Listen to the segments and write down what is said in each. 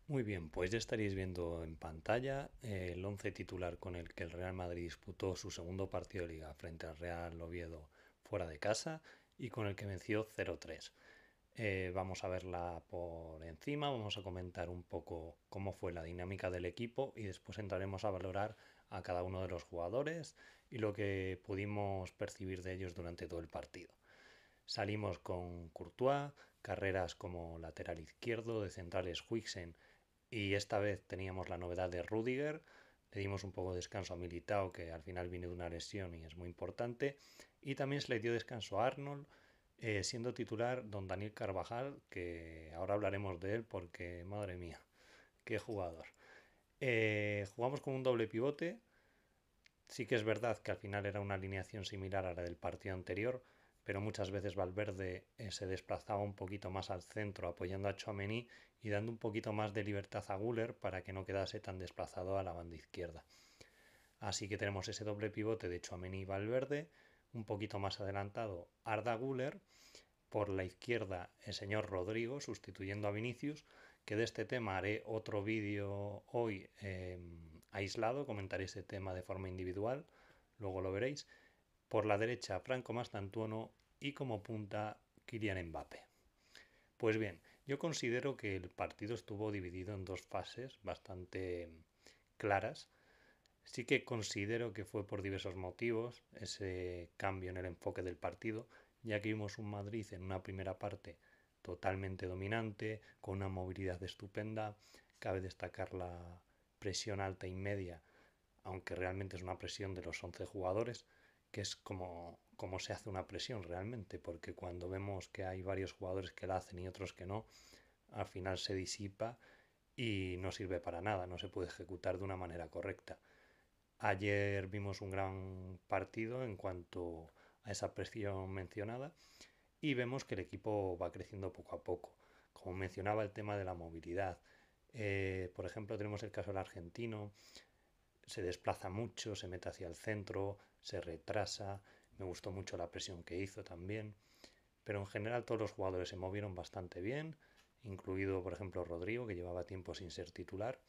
Muy bien, pues ya estaréis viendo en pantalla el 11 titular con el que el Real Madrid disputó su segundo partido de liga frente al Real Oviedo fuera de casa y con el que venció 0-3. Vamos a verla por encima, vamos a comentar un poco cómo fue la dinámica del equipo y después entraremos a valorar a cada uno de los jugadores y lo que pudimos percibir de ellos durante todo el partido. Salimos con Courtois, carreras como lateral izquierdo, de centrales Huijsen y esta vez teníamos la novedad de Rudiger. Le dimos un poco de descanso a Militao, que al final vino de una lesión y es muy importante. Y también se le dio descanso a Arnold, siendo titular don Daniel Carvajal, que ahora hablaremos de él porque, madre mía, qué jugador. Jugamos con un doble pivote. Sí que es verdad que al final era una alineación similar a la del partido anterior, pero muchas veces Valverde se desplazaba un poquito más al centro apoyando a Tchouaméni y dando un poquito más de libertad a Güler para que no quedase tan desplazado a la banda izquierda. Así que tenemos ese doble pivote de Tchouaméni y Valverde, un poquito más adelantado Arda Güler, por la izquierda el señor Rodrigo sustituyendo a Vinicius, que de este tema haré otro vídeo hoy aislado, comentaré ese tema de forma individual, luego lo veréis. Por la derecha Franco Mastantuono y como punta Kylian Mbappé. Pues bien, yo considero que el partido estuvo dividido en dos fases bastante claras. Sí que considero que fue por diversos motivos ese cambio en el enfoque del partido, ya que vimos un Madrid en una primera parte totalmente dominante, con una movilidad estupenda. Cabe destacar la presión alta y media, aunque realmente es una presión de los 11 jugadores, que es como se hace una presión realmente, porque cuando vemos que hay varios jugadores que la hacen y otros que no, al final se disipa y no sirve para nada, no se puede ejecutar de una manera correcta. Ayer vimos un gran partido en cuanto a esa presión mencionada y vemos que el equipo va creciendo poco a poco. Como mencionaba el tema de la movilidad, por ejemplo tenemos el caso del argentino, se desplaza mucho, se mete hacia el centro, se retrasa, me gustó mucho la presión que hizo también, pero en general todos los jugadores se movieron bastante bien, incluido por ejemplo Rodrigo, que llevaba tiempo sin ser titular.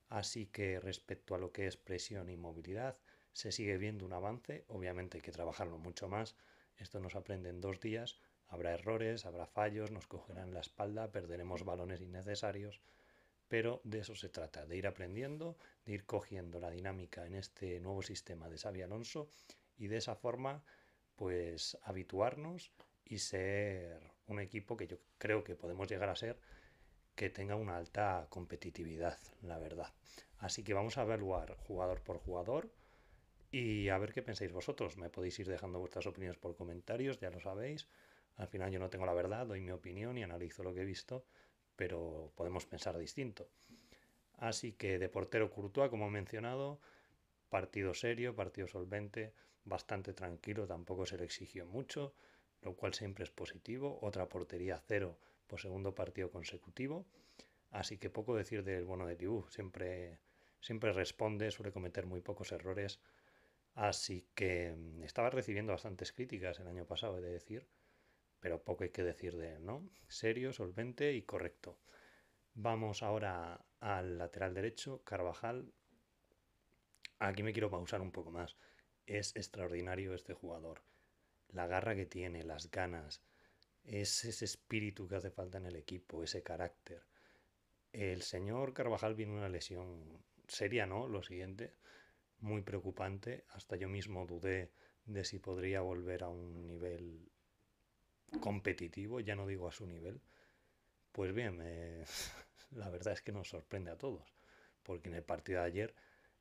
Así que respecto a lo que es presión y movilidad, se sigue viendo un avance. Obviamente hay que trabajarlo mucho más. Esto nos aprende en 2 días. Habrá errores, habrá fallos, nos cogerán la espalda, perderemos balones innecesarios. Pero de eso se trata, de ir aprendiendo, de ir cogiendo la dinámica en este nuevo sistema de Xabi Alonso y de esa forma pues habituarnos y ser un equipo que yo creo que podemos llegar a ser, que tenga una alta competitividad, la verdad. Así que vamos a evaluar jugador por jugador y a ver qué pensáis vosotros. Me podéis ir dejando vuestras opiniones por comentarios, ya lo sabéis. Al final yo no tengo la verdad, doy mi opinión y analizo lo que he visto, pero podemos pensar distinto. Así que de portero Courtois, como he mencionado, partido serio, partido solvente, bastante tranquilo, tampoco se le exigió mucho, lo cual siempre es positivo. Otra portería cero por segundo partido consecutivo. Así que poco decir del bueno de Tibú, siempre responde, suele cometer muy pocos errores. Así que estaba recibiendo bastantes críticas el año pasado, he de decir, pero poco hay que decir de él, ¿no? Serio, solvente y correcto. Vamos ahora al lateral derecho, Carvajal. Aquí me quiero pausar un poco más. Es extraordinario este jugador. La garra que tiene, las ganas, es ese espíritu que hace falta en el equipo, ese carácter. El señor Carvajal viene una lesión seria, ¿no? Lo siguiente, muy preocupante. Hasta yo mismo dudé de si podría volver a un nivel competitivo, ya no digo a su nivel. Pues bien, la verdad es que nos sorprende a todos, porque en el partido de ayer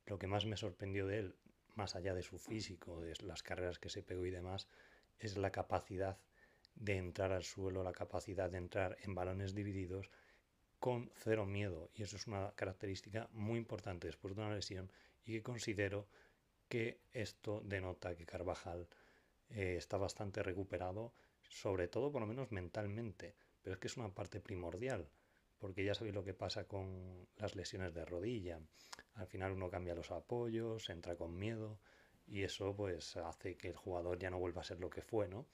lo que más me sorprendió de él, más allá de su físico, de las carreras que se pegó y demás, es la capacidad de entrar al suelo, la capacidad de entrar en balones divididos con cero miedo. Y eso es una característica muy importante después de una lesión y que considero que esto denota que Carvajal está bastante recuperado, sobre todo por lo menos mentalmente, pero es que es una parte primordial, porque ya sabéis lo que pasa con las lesiones de rodilla. Al final uno cambia los apoyos, entra con miedo y eso pues hace que el jugador ya no vuelva a ser lo que fue, ¿no?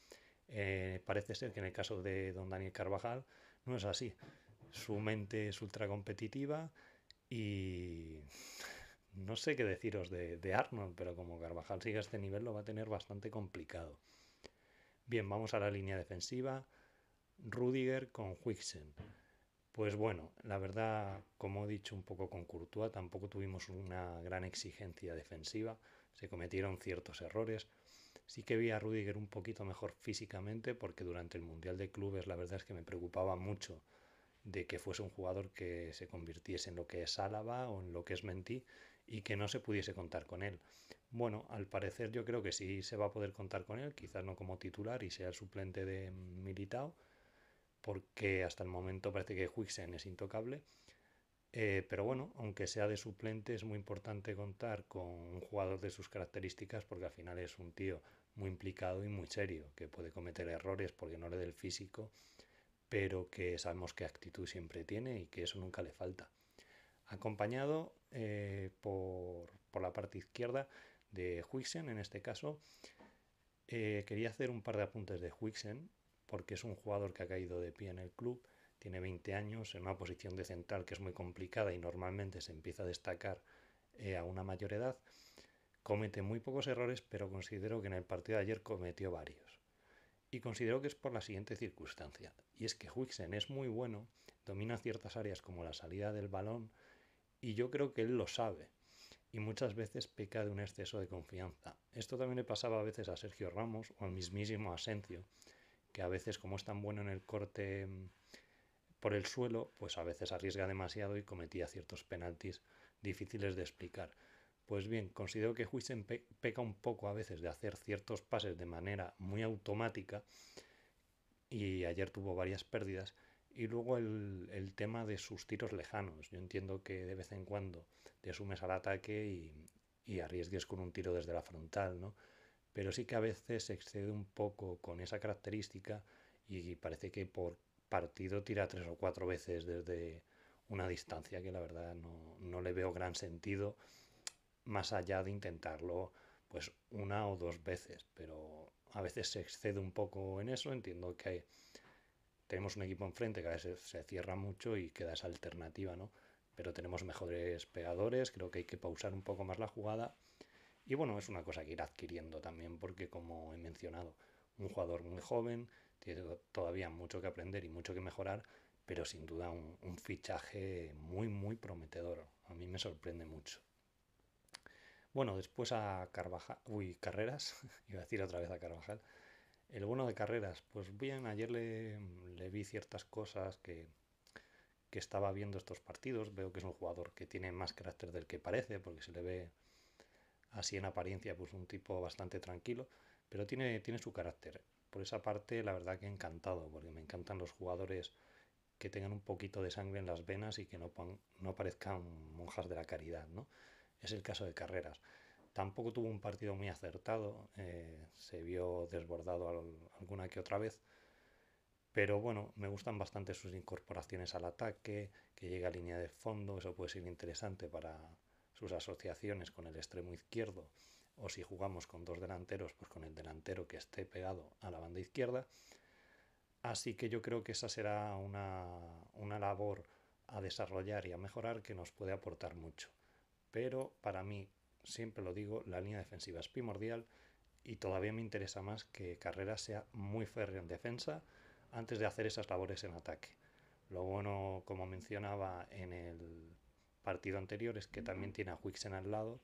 Parece ser que en el caso de don Daniel Carvajal no es así. Su mente es ultra competitiva y no sé qué deciros de Arnold, pero como Carvajal sigue a este nivel lo va a tener bastante complicado. Bien, vamos a la línea defensiva. Rudiger con Huijsen. Pues bueno, la verdad, como he dicho un poco con Courtois, tampoco tuvimos una gran exigencia defensiva. Se cometieron ciertos errores. Sí que vi a Rudiger un poquito mejor físicamente porque durante el Mundial de Clubes la verdad es que me preocupaba mucho de que fuese un jugador que se convirtiese en lo que es Álava o en lo que es Mentí y que no se pudiese contar con él. Bueno, al parecer yo creo que sí se va a poder contar con él, quizás no como titular y sea el suplente de Militao, porque hasta el momento parece que Huijsen es intocable. Pero bueno, aunque sea de suplente, es muy importante contar con un jugador de sus características porque al final es un tío muy implicado y muy serio, que puede cometer errores porque no le dé el físico, pero que sabemos qué actitud siempre tiene y que eso nunca le falta. Acompañado por la parte izquierda de Huijsen, en este caso, quería hacer un par de apuntes de Huijsen, porque es un jugador que ha caído de pie en el club, tiene 20 años, en una posición de central que es muy complicada y normalmente se empieza a destacar a una mayor edad. Comete muy pocos errores, pero considero que en el partido de ayer cometió varios. Y considero que es por la siguiente circunstancia, y es que Huijsen es muy bueno, domina ciertas áreas como la salida del balón, y yo creo que él lo sabe y muchas veces peca de un exceso de confianza. Esto también le pasaba a veces a Sergio Ramos o al mismísimo Asencio, que a veces como es tan bueno en el corte por el suelo, pues a veces arriesga demasiado y cometía ciertos penaltis difíciles de explicar. Pues bien, considero que Huijsen peca un poco a veces de hacer ciertos pases de manera muy automática y ayer tuvo varias pérdidas. Y luego el tema de sus tiros lejanos. Yo entiendo que de vez en cuando te sumes al ataque y arriesgues con un tiro desde la frontal, ¿no? Pero sí que a veces se excede un poco con esa característica y parece que por partido tira 3 o 4 veces desde una distancia que la verdad no le veo gran sentido más allá de intentarlo pues 1 o 2 veces, pero a veces se excede un poco en eso. Entiendo que tenemos un equipo enfrente que a veces se cierra mucho y queda esa alternativa, ¿no? Pero tenemos mejores pegadores, creo que hay que pausar un poco más la jugada. Y bueno, es una cosa que irá adquiriendo también porque, como he mencionado, un jugador muy joven, tiene todavía mucho que aprender y mucho que mejorar, pero sin duda un fichaje muy, muy prometedor. A mí me sorprende mucho. Bueno, después a Carvajal, uy, Carreras, iba a decir otra vez a Carvajal. El bueno de Carreras, pues bien, ayer le vi ciertas cosas que estaba viendo estos partidos. Veo que es un jugador que tiene más carácter del que parece, porque se le ve así en apariencia, pues un tipo bastante tranquilo, pero tiene su carácter. Por esa parte, la verdad que encantado, porque me encantan los jugadores que tengan un poquito de sangre en las venas y que no parezcan monjas de la caridad, ¿no? Es el caso de Carreras. Tampoco tuvo un partido muy acertado, se vio desbordado alguna que otra vez, pero bueno, me gustan bastante sus incorporaciones al ataque, que llega a línea de fondo, eso puede ser interesante para sus asociaciones con el extremo izquierdo, o si jugamos con dos delanteros, pues con el delantero que esté pegado a la banda izquierda. Así que yo creo que esa será una labor a desarrollar y a mejorar que nos puede aportar mucho. Pero para mí, siempre lo digo, la línea defensiva es primordial y todavía me interesa más que Carrera sea muy férreo en defensa antes de hacer esas labores en ataque. Lo bueno, como mencionaba en el partido anterior, es que también tiene a Huijsen al lado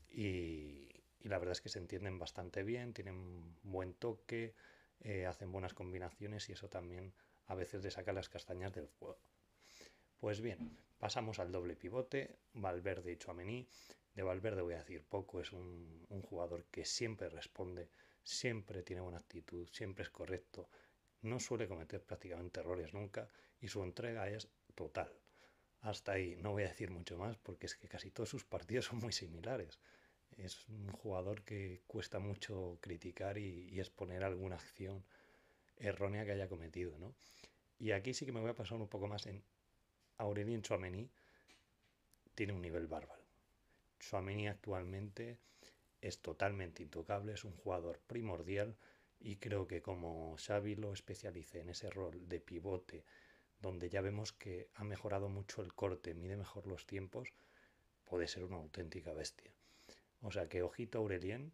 y la verdad es que se entienden bastante bien, tienen buen toque, hacen buenas combinaciones y eso también a veces le saca las castañas del fuego. Pues bien, pasamos al doble pivote, Valverde y Tchouaméni. De Valverde voy a decir poco, es un jugador que siempre responde, siempre tiene buena actitud, siempre es correcto, no suele cometer prácticamente errores nunca y su entrega es total. Hasta ahí, no voy a decir mucho más porque es que casi todos sus partidos son muy similares. Es un jugador que cuesta mucho criticar y exponer alguna acción errónea que haya cometido, ¿no? Y aquí sí que me voy a pasar un poco más en Aurélien Tchouaméni. Tiene un nivel bárbaro. Tchouaméni actualmente es totalmente intocable, es un jugador primordial y creo que como Xavi lo especialice en ese rol de pivote, donde ya vemos que ha mejorado mucho el corte, mide mejor los tiempos, puede ser una auténtica bestia. O sea que ojito a Aurelien,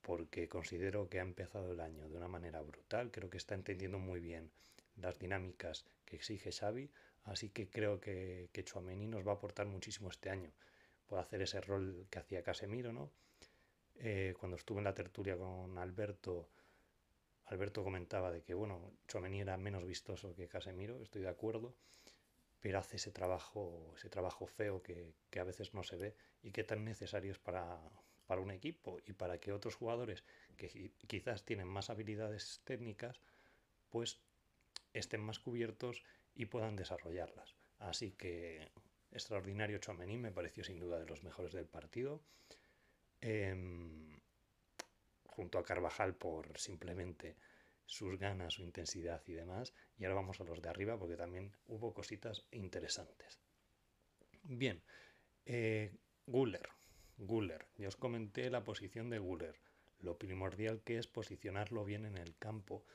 porque considero que ha empezado el año de una manera brutal, creo que está entendiendo muy bien las dinámicas que exige Xavi, así que creo que Tchouaméni nos va a aportar muchísimo este año. Puede hacer ese rol que hacía Casemiro, ¿no? Cuando estuve en la tertulia con Alberto, Alberto comentaba de que, bueno, Tchouaméni era menos vistoso que Casemiro, estoy de acuerdo, pero hace ese trabajo feo que a veces no se ve y que tan necesario es para un equipo y para que otros jugadores que quizás tienen más habilidades técnicas, pues estén más cubiertos y puedan desarrollarlas. Así que extraordinario Tchouaméni, me pareció sin duda de los mejores del partido. Eh, Junto a Carvajal por simplemente sus ganas, su intensidad y demás. Y ahora vamos a los de arriba porque también hubo cositas interesantes. Bien, Guller. Guller. Ya os comenté la posición de Guller. Lo primordial que es posicionarlo bien en el campo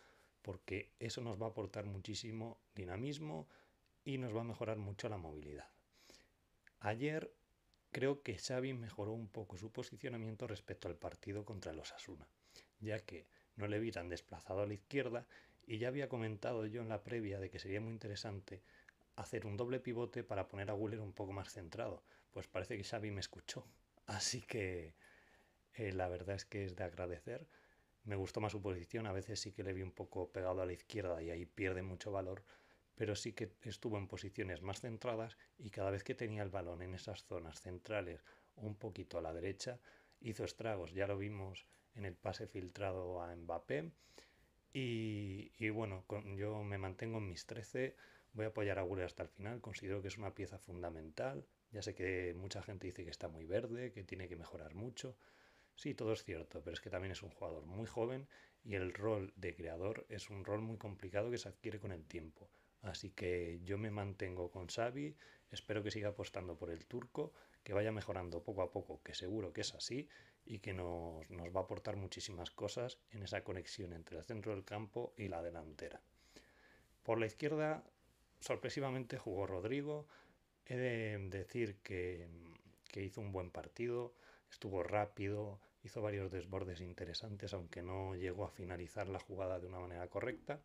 porque eso nos va a aportar muchísimo dinamismo y nos va a mejorar mucho la movilidad. Ayer creo que Xavi mejoró un poco su posicionamiento respecto al partido contra los Osasuna, ya que no le vi tan desplazado a la izquierda y ya había comentado yo en la previa de que sería muy interesante hacer un doble pivote para poner a Güler un poco más centrado. Pues parece que Xavi me escuchó. Así que la verdad es que es de agradecer. Me gustó más su posición, a veces sí que le vi un poco pegado a la izquierda y ahí pierde mucho valor, pero sí que estuvo en posiciones más centradas y cada vez que tenía el balón en esas zonas centrales o un poquito a la derecha, hizo estragos. Ya lo vimos en el pase filtrado a Mbappé. Y bueno, yo me mantengo en mis 13, voy a apoyar a Güler hasta el final, considero que es una pieza fundamental. Ya sé que mucha gente dice que está muy verde, que tiene que mejorar mucho. Sí, todo es cierto, pero es que también es un jugador muy joven y el rol de creador es un rol muy complicado que se adquiere con el tiempo. Así que yo me mantengo con Xavi, espero que siga apostando por el turco, que vaya mejorando poco a poco, que seguro que es así, y que nos va a aportar muchísimas cosas en esa conexión entre el centro del campo y la delantera. Por la izquierda, sorpresivamente jugó Rodrigo. He de decir que hizo un buen partido, estuvo rápido, hizo varios desbordes interesantes, aunque no llegó a finalizar la jugada de una manera correcta.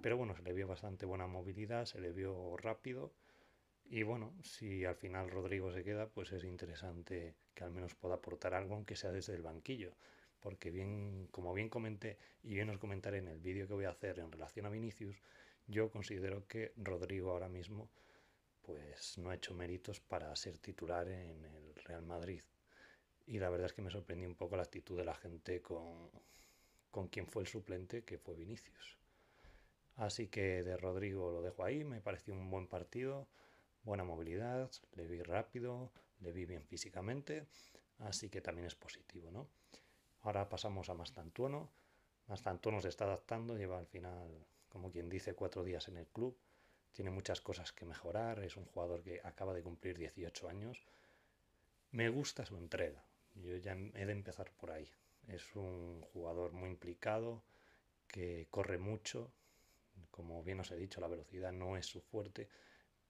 Pero bueno, se le vio bastante buena movilidad, se le vio rápido. Y bueno, si al final Rodrigo se queda, pues es interesante que al menos pueda aportar algo, aunque sea desde el banquillo. Porque bien, como bien comenté y bien os comentaré en el vídeo que voy a hacer en relación a Vinicius, yo considero que Rodrigo ahora mismo pues no ha hecho méritos para ser titular en el Real Madrid. Y la verdad es que me sorprendió un poco la actitud de la gente con quien fue el suplente, que fue Vinicius. Así que de Rodrigo lo dejo ahí, me pareció un buen partido, buena movilidad, le vi rápido, le vi bien físicamente, así que también es positivo, ¿no? Ahora pasamos a Mastantuono. Mastantuono se está adaptando, lleva al final, como quien dice, 4 días en el club, tiene muchas cosas que mejorar, es un jugador que acaba de cumplir 18 años. Me gusta su entrega, yo ya he de empezar por ahí. Es un jugador muy implicado, que corre mucho, como bien os he dicho, la velocidad no es su fuerte,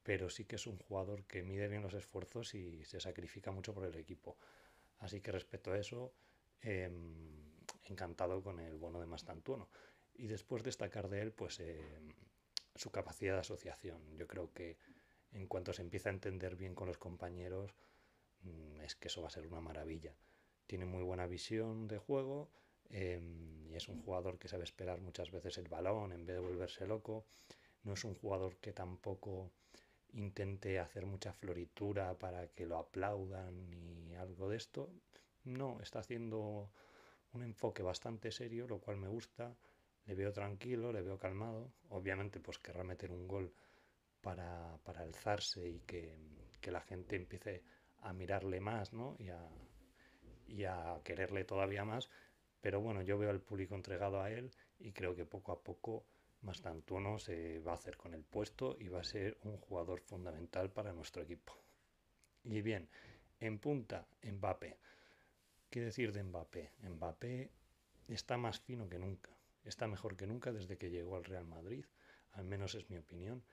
pero sí que es un jugador que mide bien los esfuerzos y se sacrifica mucho por el equipo. Así que respecto a eso, eh, encantado con el bono de Mastantuono. Y después destacar de él, pues su capacidad de asociación. Yo creo que en cuanto se empieza a entender bien con los compañeros, es que eso va a ser una maravilla. Tiene muy buena visión de juego y es un jugador que sabe esperar muchas veces el balón en vez de volverse loco. No es un jugador que tampoco intente hacer mucha floritura para que lo aplaudan ni algo de esto. No, está haciendo un enfoque bastante serio, lo cual me gusta. Le veo tranquilo, le veo calmado. Obviamente pues querrá meter un gol para alzarse y que la gente empiece a mirarle más, ¿no? Y a quererle todavía más. Pero bueno, yo veo al público entregado a él y creo que poco a poco Mastantuono se va a hacer con el puesto y va a ser un jugador fundamental para nuestro equipo. Y bien, en punta, Mbappé. ¿Qué decir de Mbappé? Mbappé está más fino que nunca. Está mejor que nunca desde que llegó al Real Madrid. Al menos es mi opinión.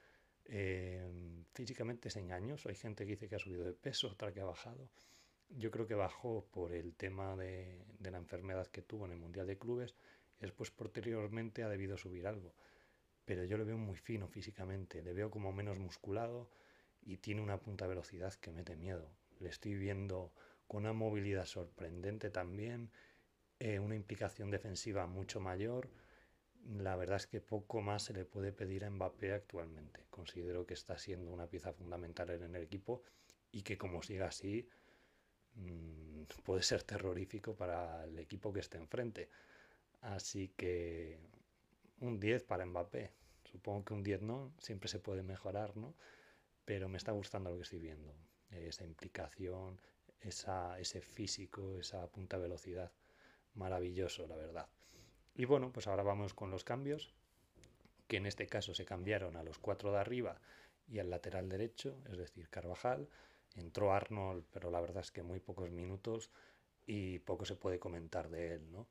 Físicamente es engañoso. Hay gente que dice que ha subido de peso, otra que ha bajado. Yo creo que bajó por el tema de la enfermedad que tuvo en el Mundial de Clubes. Y después, posteriormente, ha debido subir algo. Pero yo le veo muy fino físicamente. Le veo como menos musculado y tiene una punta velocidad que mete miedo. Le estoy viendo con una movilidad sorprendente también, una implicación defensiva mucho mayor. La verdad es que poco más se le puede pedir a Mbappé actualmente. Considero que está siendo una pieza fundamental en el equipo y que como siga así puede ser terrorífico para el equipo que esté enfrente. Así que un 10 para Mbappé. Supongo que un 10 no, siempre se puede mejorar, ¿no? Pero me está gustando lo que estoy viendo. Esa implicación, ese físico, esa punta velocidad. Maravilloso, la verdad. Y bueno, pues ahora vamos con los cambios, que en este caso se cambiaron a los cuatro de arriba y al lateral derecho, es decir, Carvajal. Entró Arnold, pero la verdad es que muy pocos minutos y poco se puede comentar de él, ¿no?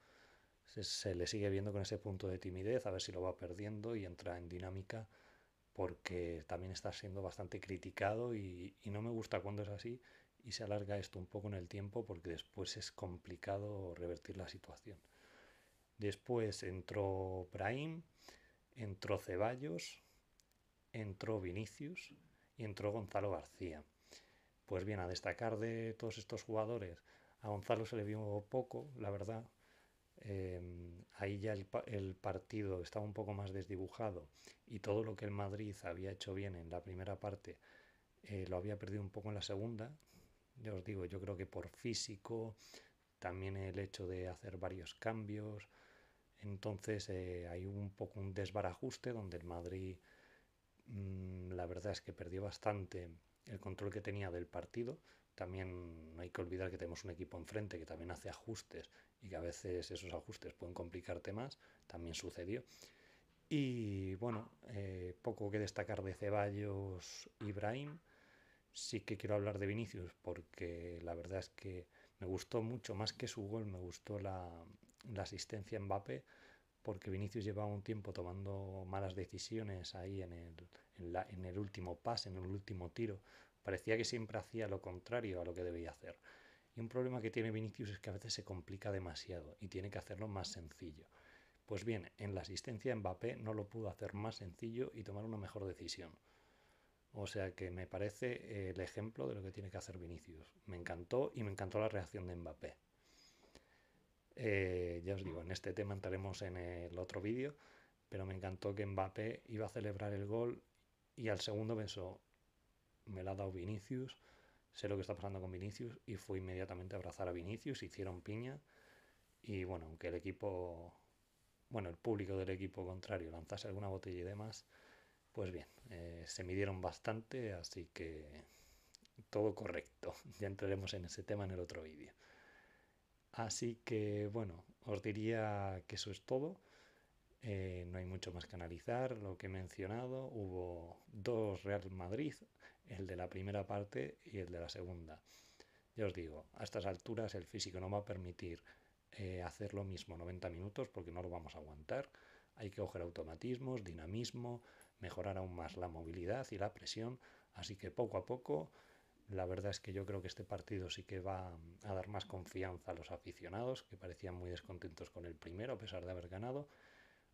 Se le sigue viendo con ese punto de timidez, a ver si lo va perdiendo y entra en dinámica, porque también está siendo bastante criticado y no me gusta cuando es así y se alarga esto un poco en el tiempo porque después es complicado revertir la situación. Después entró Brahim, entró Ceballos, entró Vinicius y entró Gonzalo García. Pues bien, a destacar de todos estos jugadores, a Gonzalo se le vio poco, la verdad. Ahí ya el partido estaba un poco más desdibujado y todo lo que el Madrid había hecho bien en la primera parte lo había perdido un poco en la segunda. Ya os digo, yo creo que por físico, también el hecho de hacer varios cambios, entonces hay un poco un desbarajuste donde el Madrid la verdad es que perdió bastante el control que tenía del partido. También no hay que olvidar que tenemos un equipo enfrente que también hace ajustes y que a veces esos ajustes pueden complicarte más. También sucedió. Y bueno, poco que destacar de Ceballos y Brahim. Sí que quiero hablar de Vinicius porque la verdad es que me gustó mucho más que su gol, me gustó la asistencia en Mbappé, porque Vinicius llevaba un tiempo tomando malas decisiones ahí en el último pase, en el último tiro. Parecía que siempre hacía lo contrario a lo que debía hacer. Y un problema que tiene Vinicius es que a veces se complica demasiado y tiene que hacerlo más sencillo. Pues bien, en la asistencia Mbappé no lo pudo hacer más sencillo y tomar una mejor decisión. O sea que me parece el ejemplo de lo que tiene que hacer Vinicius. Me encantó y me encantó la reacción de Mbappé. Ya os digo, en este tema entraremos en el otro vídeo, pero me encantó que Mbappé iba a celebrar el gol y al segundo pensó, me la ha dado Vinicius, sé lo que está pasando con Vinicius y fue inmediatamente a abrazar a Vinicius, hicieron piña y bueno, aunque el equipo, bueno, el público del equipo contrario lanzase alguna botella y demás, pues bien, se midieron bastante, así que todo correcto. Ya entraremos en ese tema en el otro vídeo. Así que bueno, os diría que eso es todo. No hay mucho más que analizar. Lo que he mencionado, hubo dos Real Madrid, el de la primera parte y el de la segunda. Ya os digo, a estas alturas el físico no va a permitir hacer lo mismo 90 minutos porque no lo vamos a aguantar. Hay que coger automatismos, dinamismo, mejorar aún más la movilidad y la presión. Así que poco a poco, la verdad es que yo creo que este partido sí que va a dar más confianza a los aficionados, que parecían muy descontentos con el primero a pesar de haber ganado.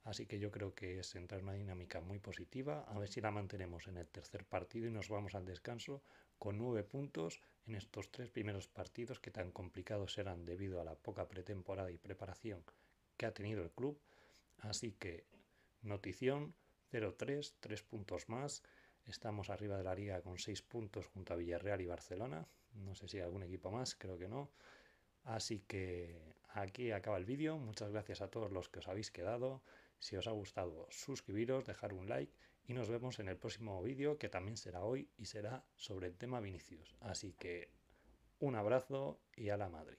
Así que yo creo que es entrar en una dinámica muy positiva, a ver si la mantenemos en el tercer partido y nos vamos al descanso con 9 puntos en estos 3 primeros partidos que tan complicados eran debido a la poca pretemporada y preparación que ha tenido el club. Así que notición, 0-3, 3 puntos más. Estamos arriba de la liga con 6 puntos junto a Villarreal y Barcelona. No sé si hay algún equipo más, creo que no. Así que aquí acaba el vídeo. Muchas gracias a todos los que os habéis quedado. Si os ha gustado, suscribiros, dejar un like y nos vemos en el próximo vídeo, que también será hoy y será sobre el tema Vinicius. Así que un abrazo y a la Madrid.